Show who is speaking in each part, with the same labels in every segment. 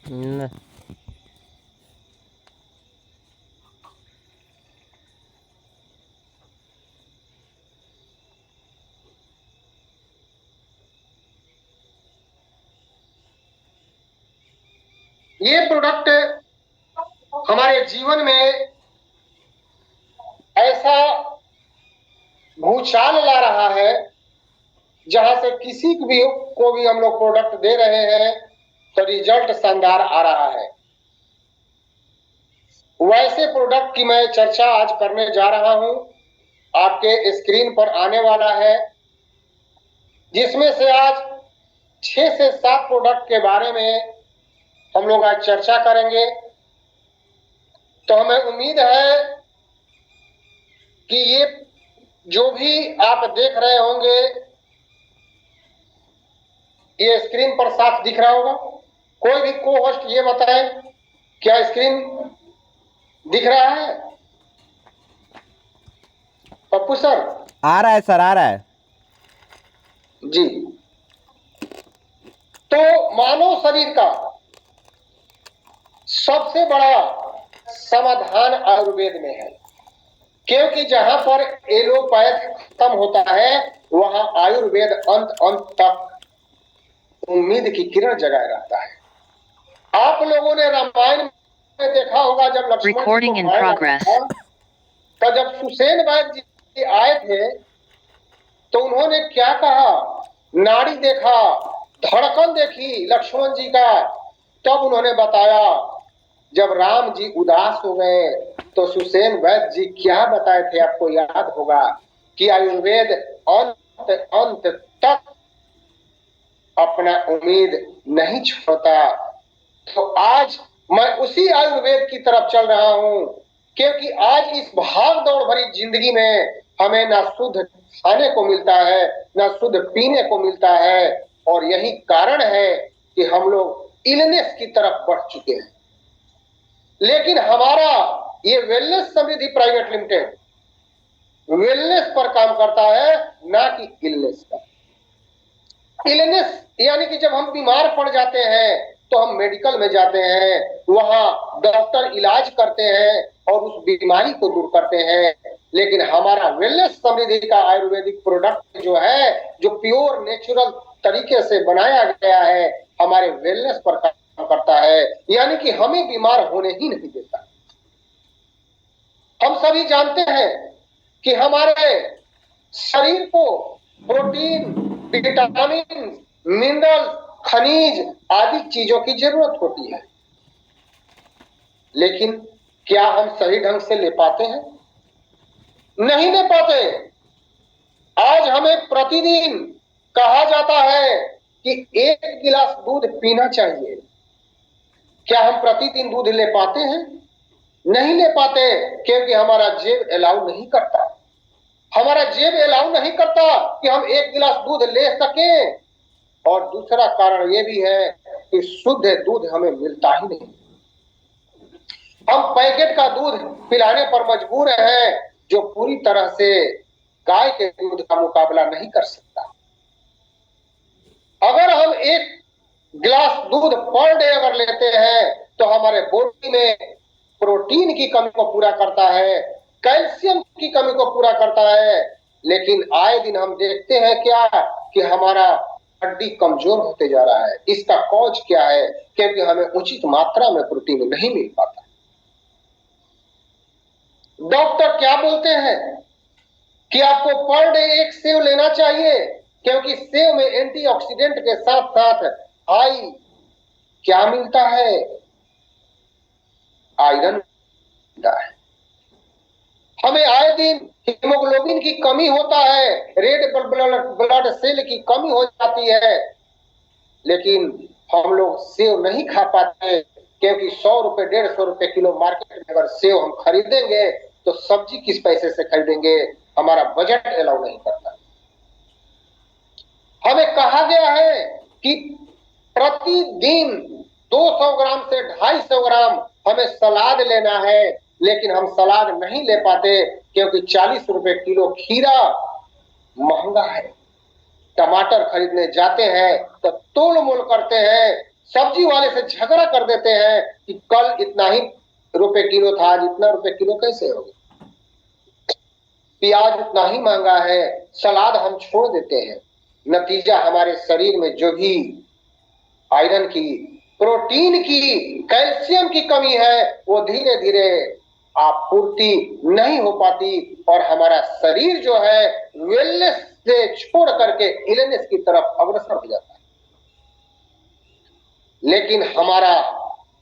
Speaker 1: न-
Speaker 2: ये प्रोडक्ट हमारे जीवन में ऐसा भूचाल ला रहा है, जहां से किसी को भी हम लोग प्रोडक्ट दे रहे हैं तो रिजल्ट शानदार आ रहा है। वैसे प्रोडक्ट की मैं चर्चा आज करने जा रहा हूं, आपके स्क्रीन पर आने वाला है, जिसमें से आज 6 से 7 प्रोडक्ट के बारे में हम लोग आज चर्चा करेंगे। तो हमें उम्मीद है कि ये जो भी आप देख रहे होंगे, ये स्क्रीन पर साफ दिख रहा होगा। कोई भी को होस्ट ये बताए, क्या स्क्रीन दिख रहा है? पप्पू सर
Speaker 1: आ रहा है सर, आ रहा है
Speaker 2: जी। तो मानव शरीर का सबसे बड़ा समाधान आयुर्वेद में है, क्योंकि जहां पर एलोपैथ खत्म होता है, वहां आयुर्वेद अंत अंत तक उम्मीद की किरण जगाए रहता है। आप लोगों ने रामायण में देखा होगा, जब लक्ष्मण जी को मारा था, तो जब सुसेन वैद्य जी आए थे तो उन्होंने क्या कहा? नाड़ी देखा, धड़कन देखी लक्ष्मण जी का, तब उन्होंने बताया। जब राम जी उदास हो गए तो सुसेन वैद्य जी क्या बताए थे, आपको याद होगा कि आयुर्वेद अंत अंत तक अपना उम्मीद नहीं छोड़ता। तो आज मैं उसी आयुर्वेद की तरफ चल रहा हूं, क्योंकि आज इस भाग दौड़ भरी जिंदगी में हमें ना शुद्ध खाने को मिलता है, ना शुद्ध पीने को मिलता है, और यही कारण है कि हम लोग इलनेस की तरफ बढ़ चुके हैं। लेकिन हमारा ये वेलनेस समृद्धि प्राइवेट लिमिटेड वेलनेस पर काम करता है, ना कि इलनेस पर। इलनेस यानी कि जब हम बीमार पड़ जाते हैं तो हम मेडिकल में जाते हैं, वहां डॉक्टर इलाज करते हैं और उस बीमारी को दूर करते हैं। लेकिन हमारा वेलनेस समृद्धि का आयुर्वेदिक प्रोडक्ट जो है, जो प्योर नेचुरल तरीके से बनाया गया है, हमारे वेलनेस पर काम करता है, यानी कि हमें बीमार होने ही नहीं देता। हम सभी जानते हैं कि हमारे शरीर को प्रोटीन, विटामिन, मिनरल, खनिज आदि चीजों की जरूरत होती है, लेकिन क्या हम सही ढंग से ले पाते हैं? नहीं ले पाते। आज हमें प्रतिदिन कहा जाता है कि 1 गिलास दूध पीना चाहिए। क्या हम प्रतिदिन दूध ले पाते हैं? नहीं ले पाते, क्योंकि हमारा जेब अलाउ नहीं करता। हमारा जेब अलाउ नहीं करता कि हम 1 गिलास दूध ले सकें। और दूसरा कारण यह भी है कि शुद्ध दूध हमें मिलता ही नहीं। हम पैकेट का दूध पिलाने पर मजबूर हैं, जो पूरी तरह से गाय के दूध का मुकाबला नहीं कर सकता। अगर हम 1 गिलास दूध पर डे अगर लेते हैं तो हमारे बॉडी में प्रोटीन की कमी को पूरा करता है, कैल्शियम की कमी को पूरा करता है। लेकिन आए दिन हम देखते हैं क्या कि हमारा हड्डी कमजोर होते जा रहा है। इसका कॉज क्या है? क्योंकि हमें उचित मात्रा में प्रोटीन नहीं मिल पाता। डॉक्टर क्या बोलते हैं कि आपको पर डे 1 सेव लेना चाहिए, क्योंकि सेव में एंटीऑक्सीडेंट के साथ साथ हाई क्या मिलता है? आयरन मिलता है। हमें आए दिन हीमोग्लोबिन की कमी होता है, रेड ब्लड सेल की कमी हो जाती है, लेकिन हम लोग सेव नहीं खा पाते, क्योंकि 100 रुपए 150 रुपए किलो मार्केट में अगर सेव हम खरीदेंगे तो सब्जी किस पैसे से खरीदेंगे? हमारा बजट अलाउ नहीं करता। हमें कहा गया है कि प्रतिदिन 200 ग्राम से 250 ग्राम हमें सलाद लेना है, लेकिन हम सलाद नहीं ले पाते, क्योंकि 40 रुपए किलो खीरा महंगा है। टमाटर खरीदने जाते हैं तो तोल मोल करते हैं सब्जी वाले से झगड़ा कर देते हैं कि कल इतना ही रुपए किलो था, आज इतना रुपए किलो कैसे हो गया, प्याज उतना ही महंगा है, सलाद हम छोड़ देते हैं। नतीजा हमारे शरीर में जो भी आयरन की, प्रोटीन की, कैल्शियम की कमी है वो धीरे धीरे आपूर्ति नहीं हो पाती और हमारा शरीर जो है वेलनेस से छोड़ करके इलनेस की तरफ अग्रसर हो जाता है। लेकिन हमारा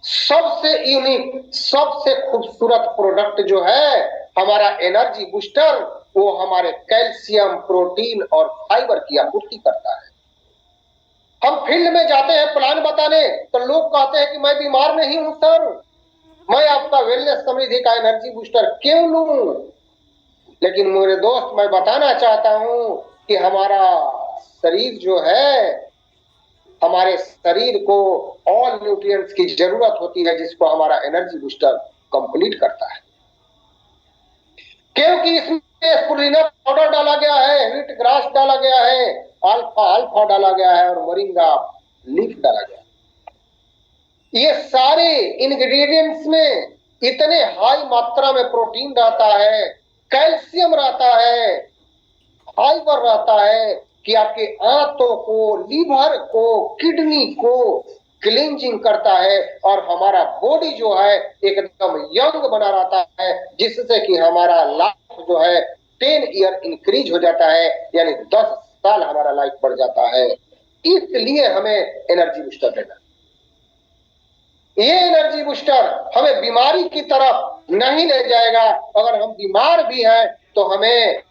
Speaker 2: सबसे यूनिक, सबसे खूबसूरत प्रोडक्ट जो है हमारा एनर्जी बूस्टर, वो हमारे कैल्शियम, प्रोटीन और फाइबर की आपूर्ति करता है। हम फील्ड में जाते हैं प्लान बताने तो लोग कहते हैं कि मैं बीमार नहीं हूं सर, मैं आपका वेलनेस समृद्धि का एनर्जी बूस्टर क्यों लूं। लेकिन मेरे दोस्त, मैं बताना चाहता हूं कि हमारा शरीर जो है, हमारे शरीर को ऑल न्यूट्रिएंट्स की जरूरत होती है जिसको हमारा एनर्जी बूस्टर कंप्लीट करता है। क्योंकि इसमें स्पुरुलिना पाउडर डाला गया है, व्हीट ग्रास डाला गया है, अल्फा अल्फा डाला गया है और मोरिंगा लीफ डाला गया है। ये सारे इंग्रेडिएंट्स में इतने हाई मात्रा में प्रोटीन रहता है, कैल्शियम रहता है, फाइबर रहता है कि आपके आंतों को, लीवर को, किडनी को क्लींजिंग करता है और हमारा बॉडी जो है एकदम यंग बना रहता है, जिससे कि हमारा लाइफ जो है 10 ईयर इंक्रीज हो जाता है, यानी 10 साल हमारा लाइफ बढ़ जाता है। इसलिए हमें एनर्जी बूस्टर देना। ये एनर्जी बूस्टर हमें बीमारी की तरफ नहीं ले जाएगा। अगर हम बीमार भी हैं तो हमें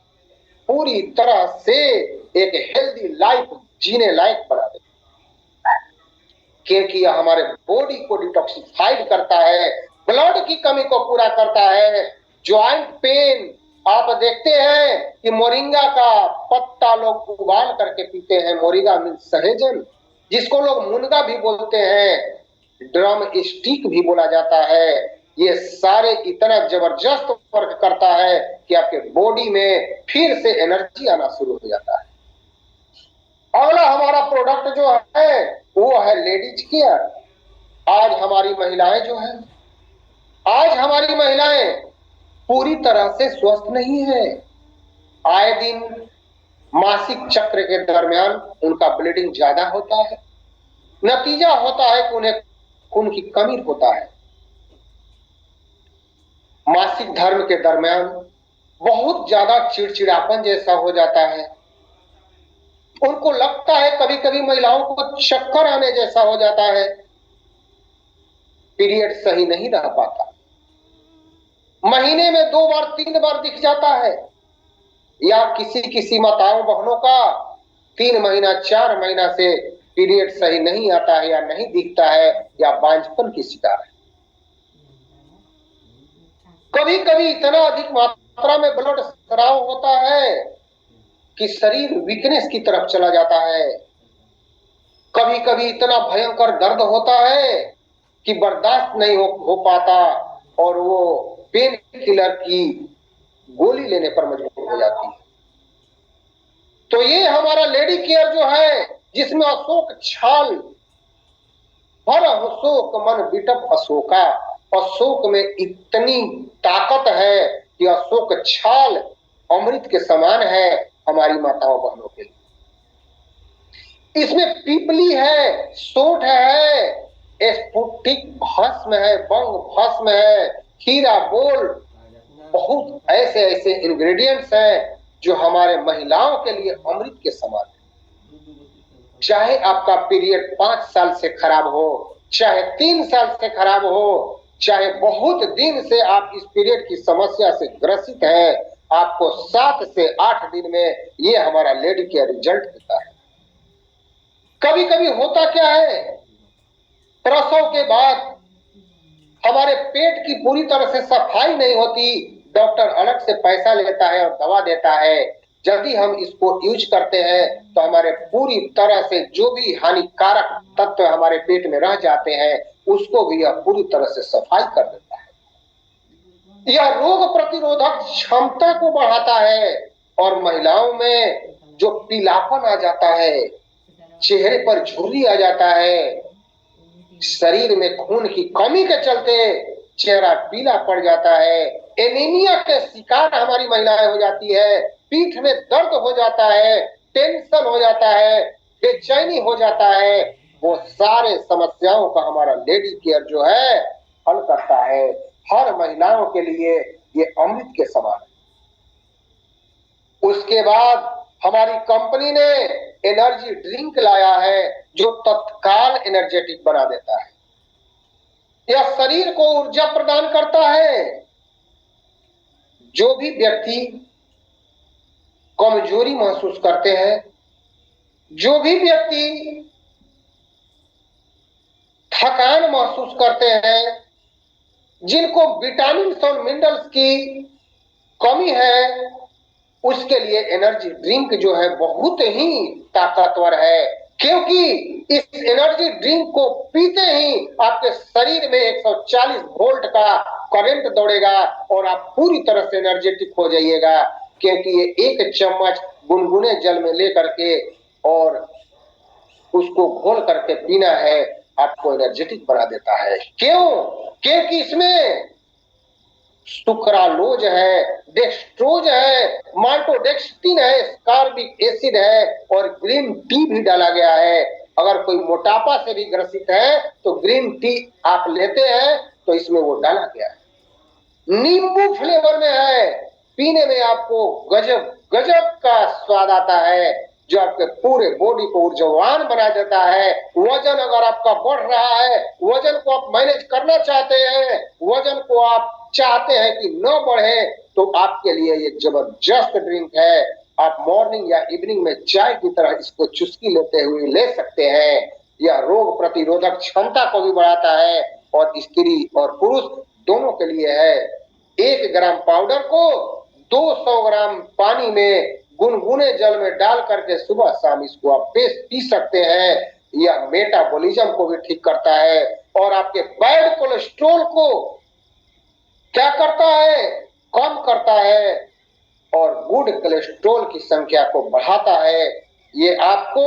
Speaker 2: पूरी तरह से एक हेल्दी लाइफ जीने लायक बना देगा, क्योंकि यह हमारे बॉडी को डिटॉक्सिफाइड करता है, ब्लड की कमी को पूरा करता है। ज्वाइंट पेन, आप देखते हैं कि मोरिंगा का पत्ता लोग उबाल करके पीते हैं। मोरिंगा मीन्स सहेजन, जिसको लोग मुनगा भी बोलते हैं, ड्रम स्टिक भी बोला जाता है। ये सारे इतना जबरदस्त वर्क करता है कि आपके बॉडी में फिर से एनर्जी आना शुरू हो जाता है। अगला हमारा प्रोडक्ट जो है वो है लेडीज केयर। आज हमारी महिलाएं जो है, आज हमारी महिलाएं पूरी तरह से स्वस्थ नहीं है। आए दिन मासिक चक्र के दरमियान उनका ब्लीडिंग ज्यादा होता है। नतीजा होता है कि उन्हें खून की कमी होता है। मासिक धर्म के दरमियान बहुत ज्यादा चिड़चिड़ापन जैसा हो जाता है। उनको लगता है, कभी कभी महिलाओं को चक्कर आने जैसा हो जाता है। पीरियड सही नहीं रह पाता, महीने में 2 बार 3 बार दिख जाता है, या किसी किसी माताओं बहनों का 3 महीना 4 महीना से पीरियड सही नहीं आता है, या नहीं दिखता है, या बांझपन की शिकार है। कभी कभी इतना अधिक मात्रा में ब्लड स्राव होता है कि शरीर वीकनेस की तरफ चला जाता है। कभी कभी इतना भयंकर दर्द होता है कि बर्दाश्त नहीं हो पाता और वो पेन किलर की गोली लेने पर मजबूर हो जाती है। तो ये हमारा लेडी केयर जो है, जिसमें अशोक छाल, हर अशोक मन बिटप अशोका, अशोक में इतनी ताकत है कि अशोक छाल अमृत के समान है हमारी माताओं बहनों के लिए। इसमें पीपली है, सोंठ है, स्फुटिक भस्म है, बंग भस्म है, हीरा बोल, बहुत ऐसे ऐसे इंग्रेडिएंट्स हैं जो हमारे महिलाओं के लिए अमृत के समान है। चाहे आपका पीरियड 5 साल से खराब हो, चाहे 3 साल से खराब हो, चाहे बहुत दिन से आप इस पीरियड की समस्या से ग्रसित हैं, आपको 7 से 8 दिन में ये हमारा लेडी केयर रिजल्ट देता है। कभी कभी होता क्या है, प्रसव के बाद हमारे पेट की पूरी तरह से सफाई नहीं होती, डॉक्टर अलग से पैसा लेता है और दवा देता है। यदि हम इसको यूज करते हैं तो हमारे पूरी तरह से जो भी हानिकारक तत्व हमारे पेट में रह जाते हैं उसको भी यह पूरी तरह से सफाई कर देता है। यह रोग प्रतिरोधक क्षमता को बढ़ाता है और महिलाओं में जो पीलापन आ जाता है, चेहरे पर झुर्री आ जाता है, शरीर में खून की कमी के चलते चेहरा पीला पड़ जाता है, एनीमिया के शिकार हमारी महिलाएं हो जाती है, पीठ में दर्द हो जाता है, टेंशन हो जाता है, बेचैनी हो जाता है, वो सारे समस्याओं का हमारा लेडी केयर जो है हल करता है। हर महिलाओं के लिए ये अमृत के समान है। उसके बाद हमारी कंपनी ने एनर्जी ड्रिंक लाया है जो तत्काल एनर्जेटिक बना देता है। यह शरीर को ऊर्जा प्रदान करता है। जो भी व्यक्ति कमजोरी महसूस करते हैं, जो भी व्यक्ति थकान महसूस करते हैं, जिनको विटामिन और मिनरल्स की कमी है, उसके लिए एनर्जी ड्रिंक जो है बहुत ही ताकतवर है, क्योंकि इस एनर्जी ड्रिंक को पीते ही आपके शरीर में 140 वोल्ट का करंट दौड़ेगा और आप पूरी तरह से एनर्जेटिक हो जाइएगा। क्योंकि ये एक चम्मच गुनगुने जल में लेकर के और उसको घोल करके पीना है, आपको एनर्जेटिक बना देता है। क्यों? क्योंकि इसमें सुक्रालोज है, डेक्सट्रोज है, माल्टोडेक्सटिन है, स्कारबिक एसिड है और ग्रीन टी भी डाला गया है। अगर कोई मोटापा से भी ग्रसित है तो ग्रीन टी आप लेते हैं तो इसमें वो डाला गया है। नींबू फ्लेवर में है, पीने में आपको गजब गजब का स्वाद आता है, जो आपके पूरे बॉडी को ऊर्जावान बना देता है। वजन अगर आपका बढ़ रहा है, वजन को आप मैनेज करना चाहते हैं, वजन को आप चाहते हैं कि न बढ़े, तो आपके लिए ये जबरदस्त ड्रिंक है। आप मॉर्निंग या इवनिंग में चाय की तरह इसको चुस्की लेते हुए ले सकते हैं। यह रोग प्रतिरोधक क्षमता को भी बढ़ाता है और स्त्री और पुरुष दोनों के लिए है। 1 ग्राम पाउडर को 200 ग्राम पानी में गुनगुने जल में डाल करके सुबह शाम इसको आप पी सकते हैं। यह मेटाबॉलिज्म को भी ठीक करता है और आपके बैड कोलेस्ट्रॉल को क्या करता है? कम करता है और गुड कोलेस्ट्रॉल की संख्या को बढ़ाता है। ये आपको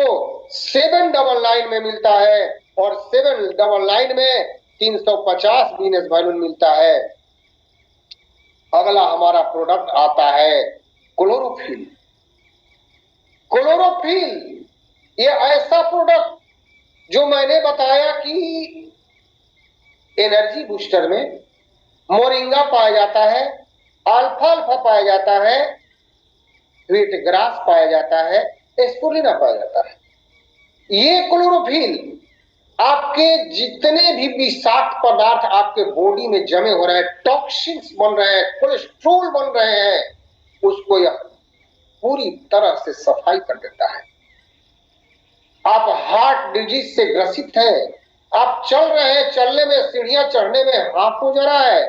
Speaker 2: 799 में मिलता है और 799 में 350 बिजनेस वैल्यू मिलता है। अगला हमारा प्रोडक्ट आता है क्लोरोफिल। क्लोरोफिल ये ऐसा प्रोडक्ट जो मैंने बताया कि एनर्जी बूस्टर में मोरिंगा पाया जाता है, अल्फाल्फा पाया जाता है, व्हीट ग्रास पाया जाता है, स्पुलिना पाया जाता है। ये क्लोरोफिल आपके जितने भी विषाक्त पदार्थ आपके बॉडी में जमे हो रहे हैं, टॉक्सिन्स बन रहे हैं, कोलेस्ट्रॉल बन रहे हैं, उसको यह पूरी तरह से सफाई कर देता है। आप हार्ट डिजीज से ग्रसित हैं, आप चल रहे हैं, चलने में सीढ़ियां चढ़ने में हाथ हो जा रहा है,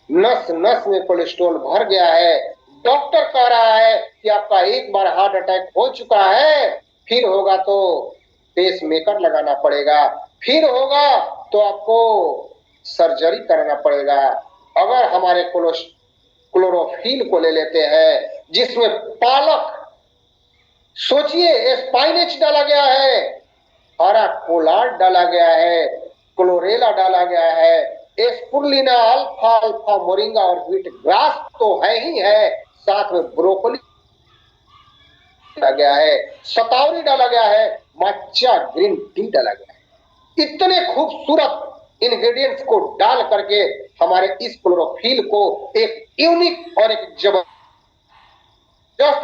Speaker 2: नस नस में कोलेस्ट्रॉल भर गया है, डॉक्टर कह रहा है कि आपका एक बार हार्ट अटैक हो चुका है, फिर होगा तो पेस मेकर लगाना पड़ेगा, फिर होगा तो आपको सर्जरी करना पड़ेगा। अगर हमारे क्लोरोफिल को ले लेते हैं, जिसमें पालक, सोचिए स्पाइनेच डाला गया है, हरा कोलार्ड डाला गया है, क्लोरेला डाला गया है, स्पुलिना, अल्फाल्फा, मोरिंगा और व्हीट ग्रास तो है ही है, साथ में ब्रोकोली डाला गया है, शतावरी डाला गया है, मच्चा ग्रीन टी डाला गया है। इतने खूबसूरत इंग्रेडिएंट्स को डाल करके हमारे इस क्लोरोफिल को एक यूनिक और एक जबरदस्त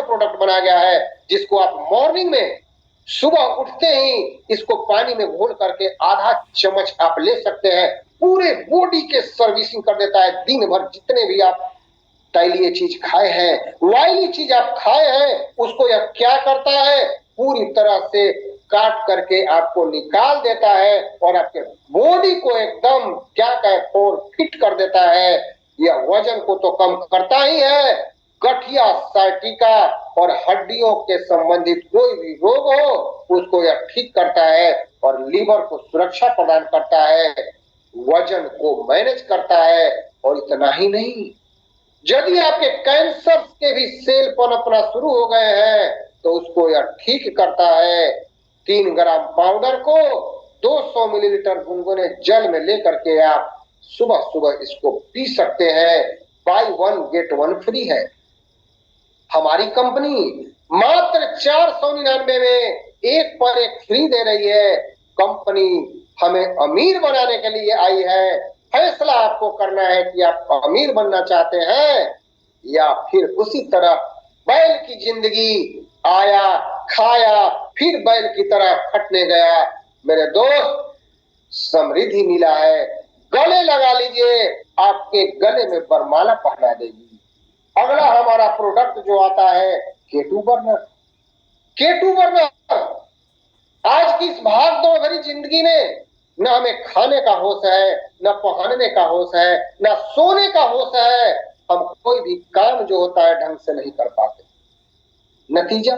Speaker 2: प्रोडक्ट बनाया गया है, जिसको आप मॉर्निंग में सुबह उठते ही इसको पानी में घोल करके आधा चम्मच आप ले सकते हैं। पूरे बॉडी के सर्विसिंग कर देता है। दिन भर जितने भी आप तैलीय चीज खाए हैं, ऑयली चीज आप खाए हैं, उसको यह क्या करता है? पूरी तरह से काट करके आपको निकाल देता है और आपके बॉडी को एकदम क्या कहे फोर फिट कर देता है। यह वजन को तो कम करता ही है, गठिया, साइटिका और हड्डियों के संबंधित कोई भी रोग हो उसको यह ठीक करता है और लीवर को सुरक्षा प्रदान करता है, वजन को मैनेज करता है। और इतना ही नहीं, यदि आपके कैंसर के भी सेल पनपना शुरू हो गए हैं तो उसको यह ठीक करता है। 3 ग्राम पाउडर को 200 मिलीलीटर गुनगुने जल में लेकर के आप सुबह सुबह इसको पी सकते हैं। By one get one free है। हमारी कंपनी मात्र 499 में एक पर एक फ्री दे रही है। कंपनी हमें अमीर बनाने के लिए आई है। फैसला आपको करना है कि आप अमीर बनना चाहते हैं या फिर उसी तरह बैल की जिंदगी, आया खाया फिर बैल की तरह खटने गया। मेरे दोस्त, समृद्धि मिला है, गले लगा लीजिए, आपके गले में वरमाला पहना देगी। अगला हमारा प्रोडक्ट जो आता है केटू बर्नर। केटू बर्नर आज की इस भाग दौड़ भरी जिंदगी में न हमें खाने का होश है, न पहनने का होश है, न सोने का होश है। हम कोई भी काम जो होता है ढंग से नहीं कर पाते। नतीजा,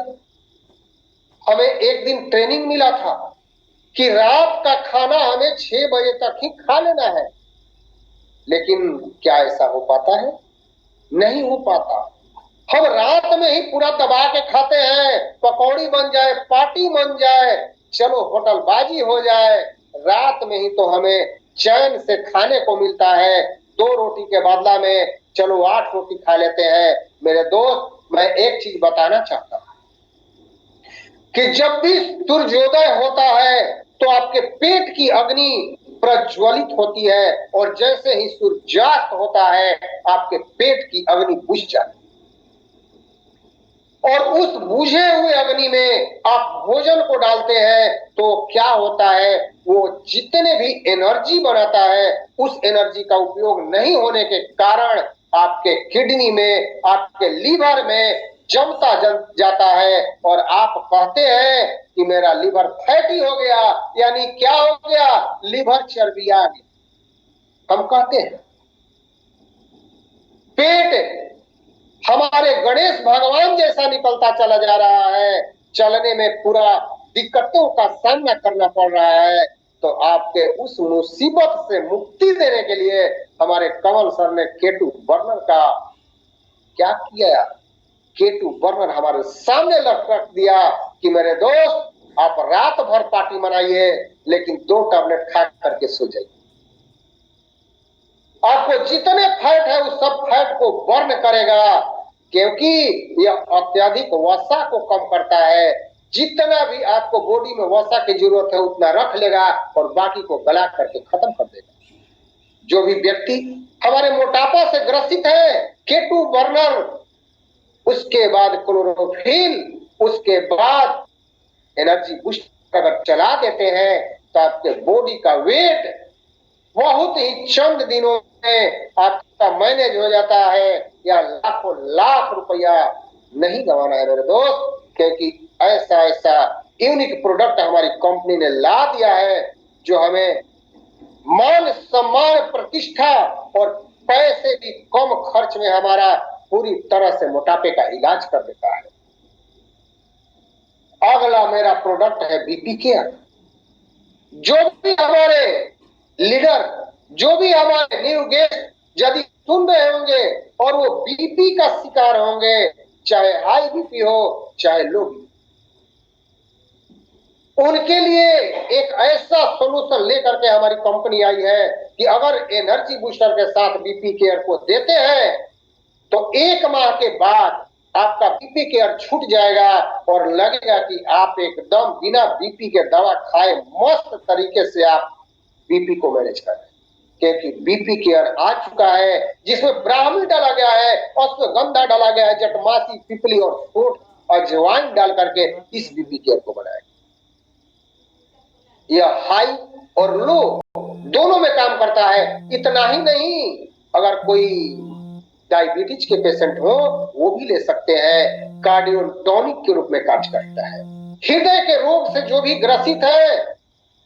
Speaker 2: हमें एक दिन ट्रेनिंग मिला था कि रात का खाना हमें 6 बजे तक ही खा लेना है। लेकिन क्या ऐसा हो पाता है? नहीं हो पाता। हम रात में ही पूरा दबा के खाते हैं। पकौड़ी बन जाए, पार्टी बन जाए, चलो होटलबाजी हो जाए। रात में ही तो हमें चैन से खाने को मिलता है। 2 रोटी के बदला में चलो 8 रोटी खा लेते हैं। मेरे दोस्त, मैं एक चीज बताना चाहता हूं कि जब भी सूर्योदय होता है तो आपके पेट की अग्नि प्रज्वलित होती है और जैसे ही सूर्यास्त होता है आपके पेट की अग्नि बुझ जाती है। और उस बुझे हुए अग्नि में आप भोजन को डालते हैं तो क्या होता है, वो जितने भी एनर्जी बनाता है उस एनर्जी का उपयोग नहीं होने के कारण आपके किडनी में, आपके लीवर में जमता जाता है और आप कहते हैं कि मेरा लीवर फैटी हो गया। यानी क्या हो गया? लीवर चर्बी आ गई। हम कहते हैं पेट हमारे गणेश भगवान जैसा निकलता चला जा रहा है, चलने में पूरा दिक्कतों का सामना करना पड़ रहा है। तो आपके उस मुसीबत से मुक्ति देने के लिए हमारे कमल सर ने केटू बर्नर का क्या किया? केटू बर्नर हमारे सामने रख दिया कि मेरे दोस्त, आप रात भर पार्टी मनाइए लेकिन 2 टैबलेट खा करके सो जाइए। आपको जितने फैट है उस सब फैट को बर्न करेगा, क्योंकि यह अत्यधिक वसा को कम करता है। जितना भी आपको बॉडी में वसा की जरूरत है उतना रख लेगा और बाकी को गला करके खत्म कर देगा। जो भी व्यक्ति हमारे मोटापा से ग्रसित है, केटू बर्नर, उसके बाद क्लोरोफिल, उसके बाद एनर्जी बूस्टर अगर चला देते हैं तो आपके बॉडी का वेट बहुत ही चंद दिनों में आपका मैनेज हो जाता है। या लाखों लाख रुपया नहीं गंवाना है मेरे दोस्त, क्योंकि ऐसा ऐसा यूनिक प्रोडक्ट हमारी कंपनी ने ला दिया है जो हमें मान सम्मान, प्रतिष्ठा और पैसे भी कम खर्च में हमारा पूरी तरह से मोटापे का इलाज कर देता है। अगला मेरा प्रोडक्ट है बीपी केयर। जो भी हमारे लीडर, जो भी हमारे न्यू गेस्ट यदि सुन रहे होंगे और वो बीपी का शिकार होंगे, चाहे हाई बीपी हो चाहे लो बीपी, उनके लिए एक ऐसा सोल्यूशन लेकर के हमारी कंपनी आई है कि अगर एनर्जी बूस्टर के साथ बीपी केयर को देते हैं तो 1 माह के बाद आपका बीपी केयर छूट जाएगा और लगेगा कि आप एकदम बिना बीपी के दवा खाए मस्त तरीके से आप बीपी को मैनेज कर रहे हैं। क्योंकि बीपी केयर आ चुका है जिसमें ब्राह्मी डाला गया है, अश्वगंधा डाला गया है, जटमासी, पिपली और सोंठ, अजवाइन डाल करके इस बीपी केयर को बनाया। यह हाई और लो दोनों में काम करता है। इतना ही नहीं, अगर कोई डायबिटीज के पेशेंट हो वो भी ले सकते हैं। कार्डियो टॉनिक के रूप में कार्य करता है। हृदय के रोग से जो भी ग्रसित है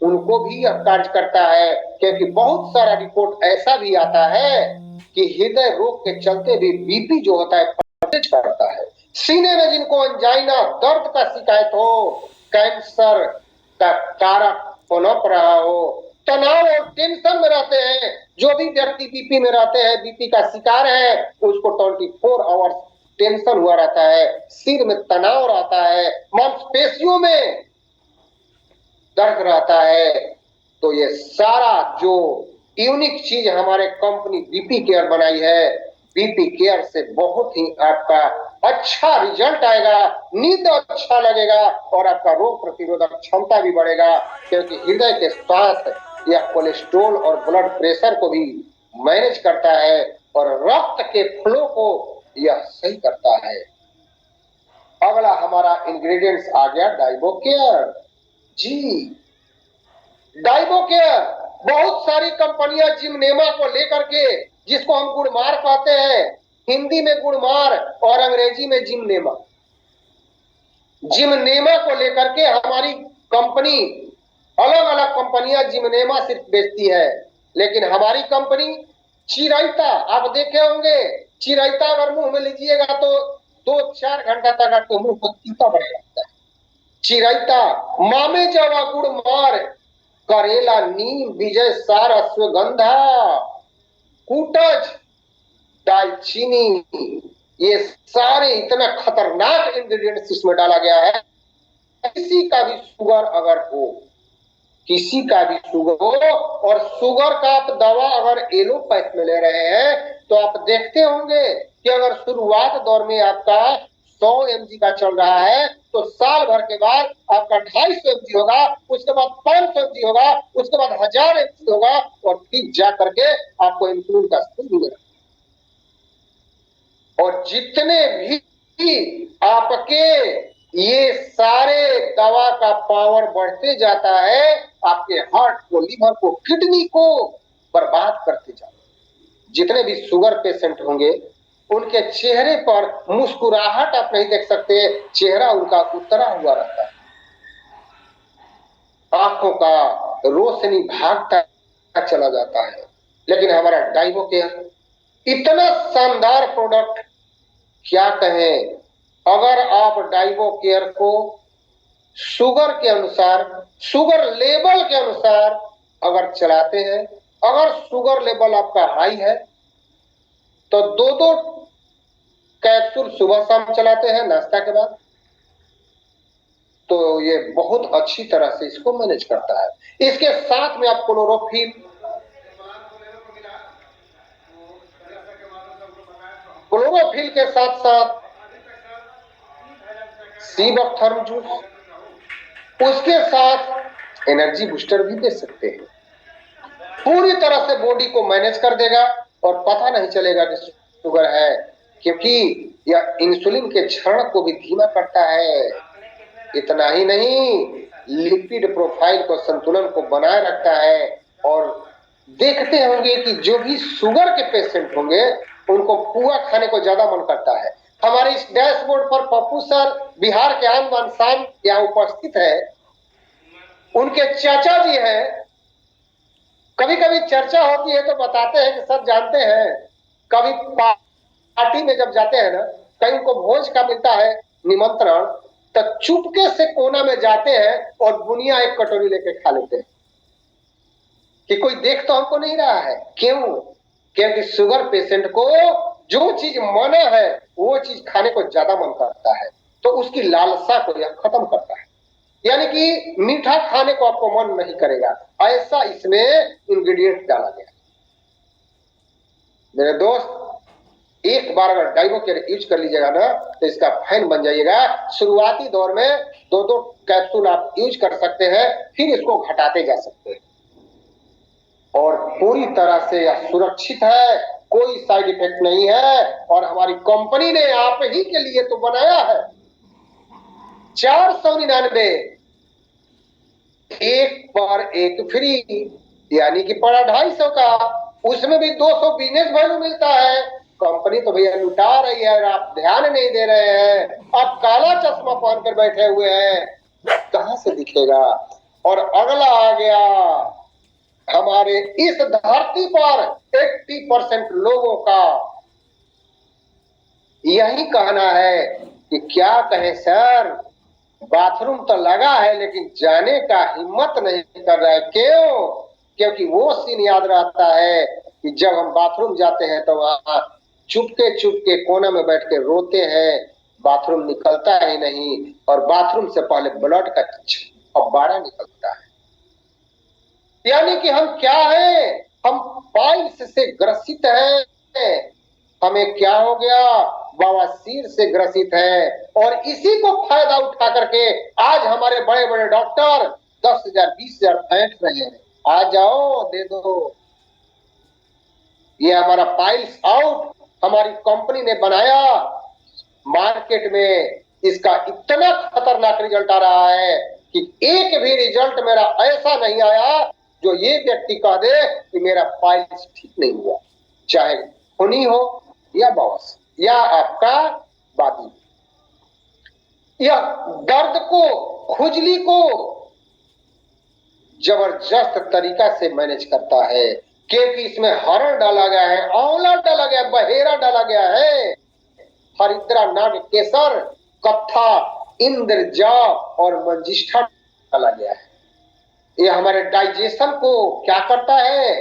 Speaker 2: उनको भी यह कार्य करता है, क्योंकि बहुत सारा रिपोर्ट ऐसा भी आता है कि हृदय रोग के चलते भी बीपी जो होता है परवेज करता है। सीने में जिनको अंजाइना, दर्द का शिकायत हो, कैंसर का कारक पनप रहा हो, तनाव और टेंशन में रहते हैं, जो भी व्यक्ति बीपी में रहते हैं, बीपी का शिकार है, उसको 24 आवर्स टेंशन हुआ रहता है, सिर में तनाव रहता है, मांसपेशियों में दर्द रहता है, तो ये सारा जो यूनिक चीज हमारे कंपनी बीपी केयर बनाई है, बीपी केयर से बहुत ही आपका अच्छा रिजल्ट आएगा, नींद अच्छा लगेगा और आपका रोग प्रतिरोधक क्षमता भी बढ़ेगा, क्योंकि हृदय के साथ यह कोलेस्ट्रॉल और ब्लड प्रेशर को भी मैनेज करता है और रक्त के फ्लो को यह सही करता है। अगला हमारा इंग्रेडिएंट्स आ गया डाइबो केयर। जी, डाइबो केयर बहुत सारी कंपनियां जिमनेमा को लेकर के, जिसको हम गुड़मार कहते हैं, हिंदी में गुड़मार और अंग्रेजी में जिमनेमा, जिमनेमा को लेकर के हमारी कंपनी, अलग अलग कंपनियां जिमनेमा सिर्फ बेचती है, लेकिन हमारी कंपनी चिरायता, आप देखे होंगे चिरायता अगर मुंह में लीजिएगा तो 2-4 घंटा तक आपके मुंह को तीता बना लगता है। चिरायता, मामे जवा गुड़मार, करेला, नीम, विजय सार, अश्वगंधा, कूटज, दालचीनी, ये सारे इतना खतरनाक इंग्रेडिएंट्स इसमें डाला गया है। किसी का भी शुगर अगर हो, किसी का भी शुगर हो, और शुगर का आप दवा अगर एलोपैथ में ले रहे हैं, तो आप देखते होंगे कि अगर शुरुआत दौर में आपका 100 mg का चल रहा है, तो साल भर के बाद आपका 250 mg होगा, उसके बाद 500 mg होगा, उसके बाद 1000 mg होगा, और फिर जा करके आपको इंसुलिन का स्तर मिलेगा। और जितने भी आपके ये सारे दवा का पावर बढ़ते जाता है, आपके हार्ट को, लीवर को, किडनी को बर्बाद करते जाता है। जितने भी शुगर पेशेंट होंगे उनके चेहरे पर मुस्कुराहट आप नहीं देख सकते, चेहरा उनका उतरा हुआ रहता है, आंखों का रोशनी भागता चला जाता है। लेकिन हमारा डाइबो केयर इतना शानदार प्रोडक्ट, क्या कहें। अगर आप डाइबो केयर को शुगर के अनुसार, शुगर लेवल के अनुसार अगर चलाते हैं, अगर शुगर लेवल आपका हाई है तो 2-2 कैप्सूल सुबह शाम चलाते हैं नाश्ता के बाद, तो ये बहुत अच्छी तरह से इसको मैनेज करता है। इसके साथ में आप क्लोरोफिल, क्लोरोफिल के साथ साथ सीबकथर्म जूस, उसके साथ एनर्जी बूस्टर भी दे सकते हैं। पूरी तरह से बॉडी को मैनेज कर देगा और पता नहीं चलेगा कि शुगर है, क्योंकि यह इंसुलिन के क्षरण को भी धीमा करता है। इतना ही नहीं, लिपिड प्रोफाइल को, संतुलन को बनाए रखता है। और देखते होंगे कि जो भी शुगर के पेशेंट होंगे उनको पुआ खाने को ज्यादा मन करता है। हमारे इस डैशबोर्ड पर पप्पू सर बिहार के आन बान शान यहाँ उपस्थित है, उनके चाचा जी हैं। कभी कभी चर्चा होती है तो बताते हैं कि सर जानते हैं, कभी पार्टी में जब जाते हैं ना, कहीं उनको भोज का मिलता है निमंत्रण, तो चुपके से कोना में जाते हैं और बुनिया एक कटोरी लेके खा लेते हैं कि कोई देख तो हमको नहीं रहा है। क्यों? क्योंकि शुगर पेशेंट को जो चीज मना है वो चीज खाने को ज्यादा मन करता है, तो उसकी लालसा को यह खत्म करता है, यानी कि मीठा खाने को आपको मन नहीं करेगा। ऐसा इसमें इंग्रेडिएंट डाला गया। मेरे दोस्त, एक बार अगर डाइबो केयर यूज कर लीजिएगा ना, तो इसका फैन बन जाइएगा। शुरुआती दौर में 2-2 कैप्सूल आप यूज कर सकते हैं, फिर इसको घटाते जा सकते हैं। और पूरी तरह से यह सुरक्षित है, कोई साइड इफेक्ट नहीं है, और हमारी कंपनी ने आप ही के लिए तो बनाया है। 499, एक पर एक फ्री, यानी कि पड़ा 250 का, उसमें भी 200 बिजनेस वैल्यू मिलता है। कंपनी तो भैया लुटा रही है, आप ध्यान नहीं दे रहे हैं, आप काला चश्मा पहनकर बैठे हुए हैं, कहां से दिखेगा। और अगला आ गया, हमारे इस धरती पर 80% लोगों का यही कहना है कि क्या कहें सर, बाथरूम तो लगा है लेकिन जाने का हिम्मत नहीं कर रहा है। क्यों? क्योंकि वो सीन याद रहता है कि जब हम बाथरूम जाते हैं तो वहां चुपके कोना में बैठ के रोते हैं, बाथरूम निकलता ही नहीं, और बाथरूम से पहले ब्लड का फव्वारा निकलता है। यानी कि हम क्या हैं, हम पाइल्स से ग्रसित हैं। हमें क्या हो गया, बवासीर से ग्रसित है। और इसी को फायदा उठा करके आज हमारे बड़े बड़े डॉक्टर 10,000 20,000 फेंक रहे हैं। आ जाओ दे दो, ये हमारा पाइल्स आउट हमारी कंपनी ने बनाया। मार्केट में इसका इतना खतरनाक रिजल्ट आ रहा है कि एक भी रिजल्ट मेरा ऐसा नहीं आया जो ये व्यक्ति कह दे कि मेरा पाइल्स ठीक नहीं हुआ, चाहे खूनी हो या बवासीर या आपका बादी। यह दर्द को, खुजली को जबरदस्त तरीका से मैनेज करता है, क्योंकि इसमें हरण डाला गया है, आंवला डाला गया, बहेरा डाला गया है, हरिद्रा, नाग केसर, कत्था, इंद्रजा और मंजिष्ठा डाला गया है। यह हमारे डाइजेशन को क्या करता है,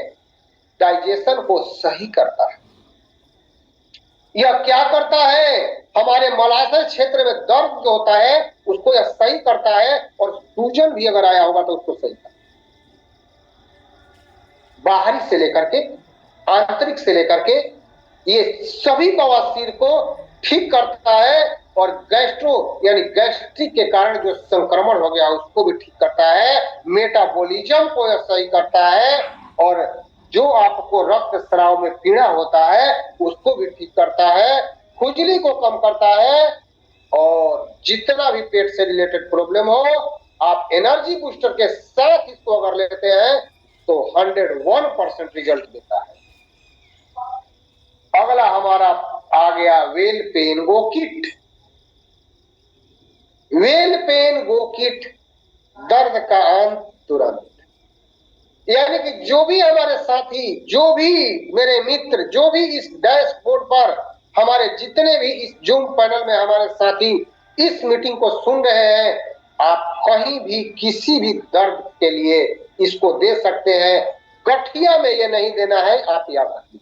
Speaker 2: डाइजेशन को सही करता है। यह क्या करता है, हमारे मलाशय क्षेत्र में दर्द जो होता है उसको यह सही करता है, और सूजन भी अगर आया होगा तो उसको सही करता है। बाहरी से लेकर के आंतरिक से लेकर के ये सभी बवासीर को ठीक करता है, और गैस्ट्रो यानी गैस्ट्रिक के कारण जो संक्रमण हो गया उसको भी ठीक करता है, मेटाबॉलिज्म को यह सही करता है, और जो आपको रक्त स्राव में पीड़ा होता है उसको भी ठीक करता है, खुजली को कम करता है, और जितना भी पेट से रिलेटेड प्रॉब्लम हो आप एनर्जी बूस्टर के साथ इसको अगर लेते हैं तो 101% रिजल्ट देता है। अगला हमारा आ गया वेल पेन गो किट। वेल पेन गो किट, दर्द का अंत तुरंत। यानी कि जो भी हमारे साथी, जो भी मेरे मित्र, जो भी इस डैशबोर्ड पर हमारे जितने भी इस जूम पैनल में हमारे साथी इस मीटिंग को सुन रहे हैं, आप कहीं भी किसी भी दर्द के लिए इसको दे सकते हैं। गठिया में ये नहीं देना है, आप याद रखिए।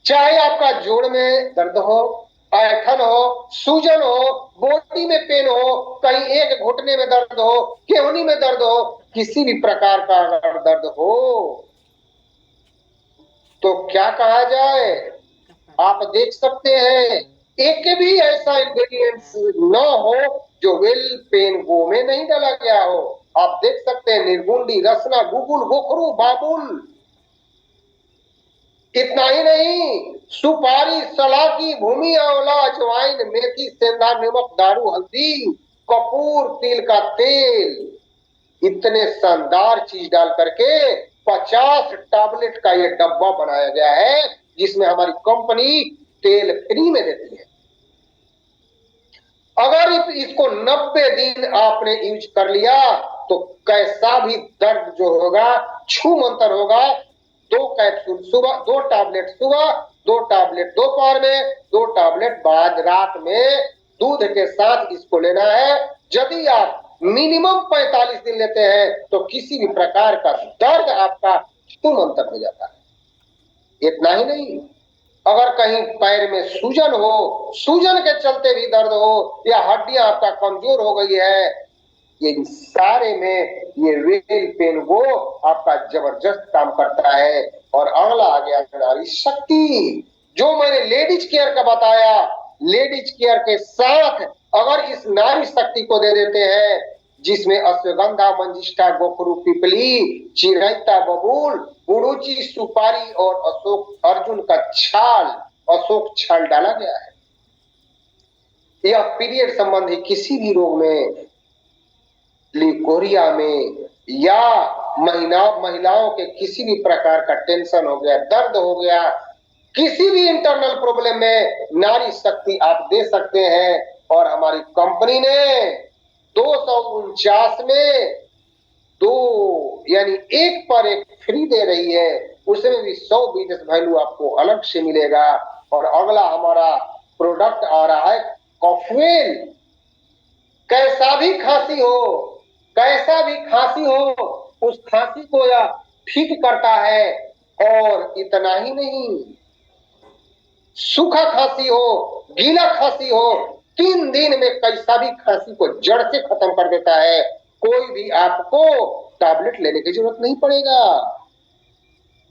Speaker 2: चाहे आपका जोड़ में दर्द हो, ऐठन हो, सूजन हो, बॉडी में पेन हो, कहीं एक घुटने में दर्द हो, केहनी में दर्द हो, किसी भी प्रकार का अगर दर्द हो तो क्या कहा जाए, आप देख सकते हैं एक भी ऐसा इंग्रेडिएंट्स न हो जो वेल पेन गो में नहीं डाला गया हो। आप देख सकते हैं निर्गुंडी, रसना, गुगुल, गोखरू, बाबुल। इतना ही नहीं, सुपारी, सलाकी, भूमि, आंवला, अजवाइन, मेथी, सेंधा, नमक, दारू, हल्दी, कपूर, तिल का तेल, इतने शानदार चीज डाल करके 50 टैबलेट का ये डब्बा बनाया गया है, जिसमें हमारी कंपनी तेल फ्री में देती है। अगर इसको 90 दिन आपने यूज कर लिया तो कैसा भी दर्द जो होगा छू मंतर होगा। 2 कैप्सूल सुबह, 2 टैबलेट सुबह, 2 टैबलेट दोपहर में, 2 टैबलेट बाद रात में दूध के साथ इसको लेना है। यदि आप मिनिमम 45 दिन लेते हैं तो किसी भी प्रकार का दर्द आपका छू मंतर हो जाता है। इतना ही नहीं, अगर कहीं पैर में सूजन हो, सूजन के चलते भी दर्द हो, या हड्डियां आपका कमजोर हो गई है, ये सारे में ये वेल पेन गो आपका जबरदस्त काम करता है। और अगला आ गया नारी शक्ति, जो मैंने लेडीज केयर का बताया। लेडीज केयर के साथ अगर इस नारी शक्ति को दे देते हैं, जिसमें अश्वगंधा, मंजिष्ठा, गोखरू, पिपली, चिरैता, बबूल, गुड़ूची, सुपारी और अशोक अर्जुन का छाल, अशोक छाल डाला गया है। यह पीरियड संबंधी किसी भी रोग में, लिकोरिया में, या महिलाओं के किसी भी प्रकार का टेंशन हो गया, दर्द हो गया, किसी भी इंटरनल प्रॉब्लम में नारी शक्ति आप दे सकते हैं। और हमारी कंपनी ने 249 में 2 यानी 1 पर 1 फ्री दे रही है, उसमें भी 100 बिजनेस वैल्यू आपको अलग से मिलेगा। और अगला हमारा प्रोडक्ट आ रहा है कॉफवेल। कैसा भी खांसी हो, कैसा भी खांसी हो, उस खांसी को यह ठीक करता है। और इतना ही नहीं, सूखा खांसी हो, गीला खांसी हो, 3 दिन में कैसा भी खांसी को जड़ से खत्म कर देता है। कोई भी आपको टैबलेट लेने की जरूरत नहीं पड़ेगा,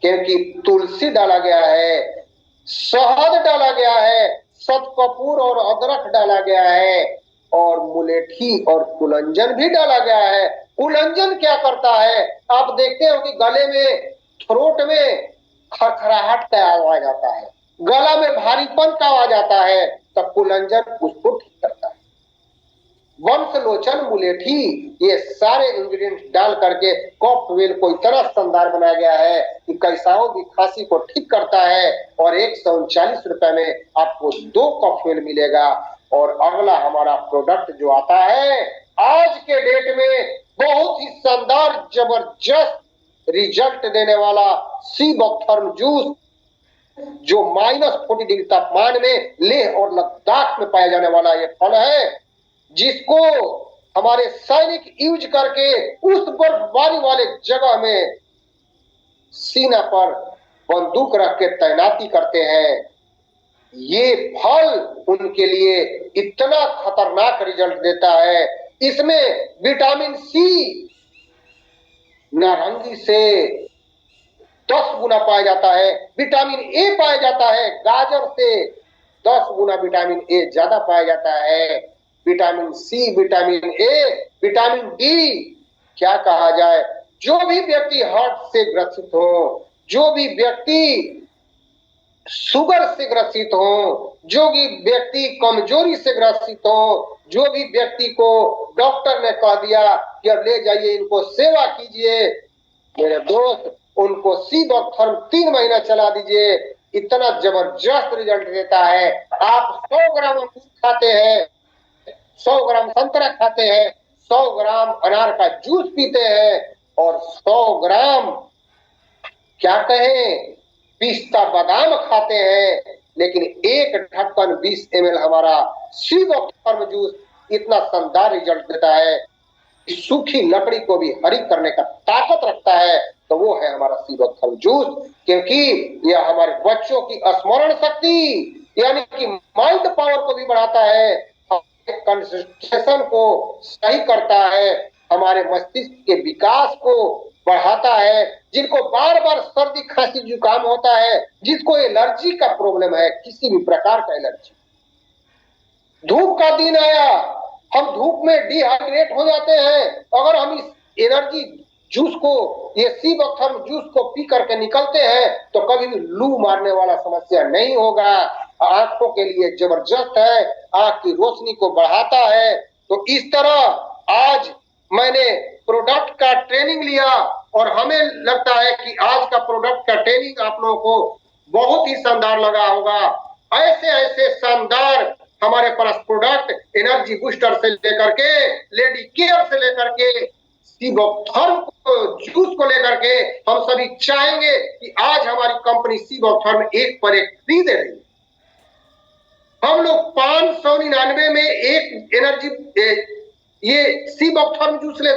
Speaker 2: क्योंकि तुलसी डाला गया है, शहद डाला गया है, सतकपूर और अदरक डाला गया है, और मुलेठी और कुलंजन भी डाला गया है। कुलंजन क्या करता है, आप देखते हो कि गले में, थ्रोट में खरखराहट का आवाज आता है, गला में भारीपन का आवाज आता है, तो कुलंजन उसको ठीक करता है। वंशलोचन, मुलेठी, ये सारे इंग्रेडिएंट्स डाल करके कॉकटेल को इतना शानदार बनाया गया है कि कैसाओं की खांसी को ठीक करता है, और 139 रुपए में आपको 2 कॉकटेल मिलेगा। और अगला हमारा प्रोडक्ट जो आता है आज के डेट में बहुत ही शानदार जबरदस्त रिजल्ट देने वाला सीबोक्थर्म जूस, जो -40 डिग्री तापमान में लेह और लद्दाख में पाया जाने वाला ये फल है, जिसको हमारे सैनिक यूज करके उस बर्फबारी वाले जगह में सीना पर बंदूक रख के तैनाती करते हैं। ये फल उनके लिए इतना खतरनाक रिजल्ट देता है। इसमें विटामिन सी नारंगी से 10 गुना पाया जाता है, विटामिन ए पाया जाता है, गाजर से 10 गुना विटामिन ए ज्यादा पाया जाता है। Vitamin C, vitamin A, vitamin D, क्या कहा जाए, जो भी व्यक्ति हार्ट से ग्रसित हो, जो भी व्यक्ति शुगर से ग्रसित हो, जो भी व्यक्ति कमजोरी से ग्रसित हो, जो भी व्यक्ति को डॉक्टर ने कह दिया कि अब ले जाइए, इनको सेवा कीजिए, मेरे दोस्त उनको सीबोक्थर्म 3 महीना चला दीजिए, इतना जबरदस्त रिजल्ट देता है। आप 100 ग्राम अमरूद खाते हैं, 100 ग्राम संतरा खाते हैं, 100 ग्राम अनार का जूस पीते हैं, और 100 ग्राम क्या कहें पिस्ता बादाम खाते हैं, लेकिन एक ढक्कन 20 ml हमारा सीबोक्थर्म जूस इतना शानदार रिजल्ट देता है, सूखी लकड़ी को भी हरी करने का ताकत रखता है, तो वो है हमारा सीबोक्थर्म जूस। क्योंकि यह हमारे बच्चों की स्मरण शक्ति यानी कि माइंड पावर को भी बढ़ाता है, कंसंट्रेशन को सही करता है, हमारे मस्तिष्क के विकास को बढ़ाता है। जिनको बार बार सर्दी खांसी जुकाम होता है, जिसको एलर्जी का प्रॉब्लम है, किसी भी प्रकार का एलर्जी, धूप का दिन आया, हम धूप में डिहाइड्रेट हो जाते हैं, अगर हम इस एनर्जी जूस को, ये सीबोक्थर्म जूस को पी करके निकलते हैं, तो कभी भी लू मारने वाला समस्या नहीं होगा। आंखों के लिए जबरदस्त है, आंख की रोशनी को बढ़ाता है। तो इस तरह आज मैंने प्रोडक्ट का ट्रेनिंग लिया, और हमें लगता है कि आज का प्रोडक्ट का ट्रेनिंग आप लोगों को बहुत ही शानदार लगा होगा। ऐसे ऐसे शानदार हमारे पास प्रोडक्ट एनर्जी बूस्टर से लेकर के लेडी केयर से लेकर के सीबोक्थर्म जूस को लेकर के हम सभी चाहेंगे कि आज हमारी कंपनी सीबोक्थर्म एक पर एक फ्री दे रही है। हम लोग 599 में एक एनर्जी ये सीबोक्थर्म जूस ले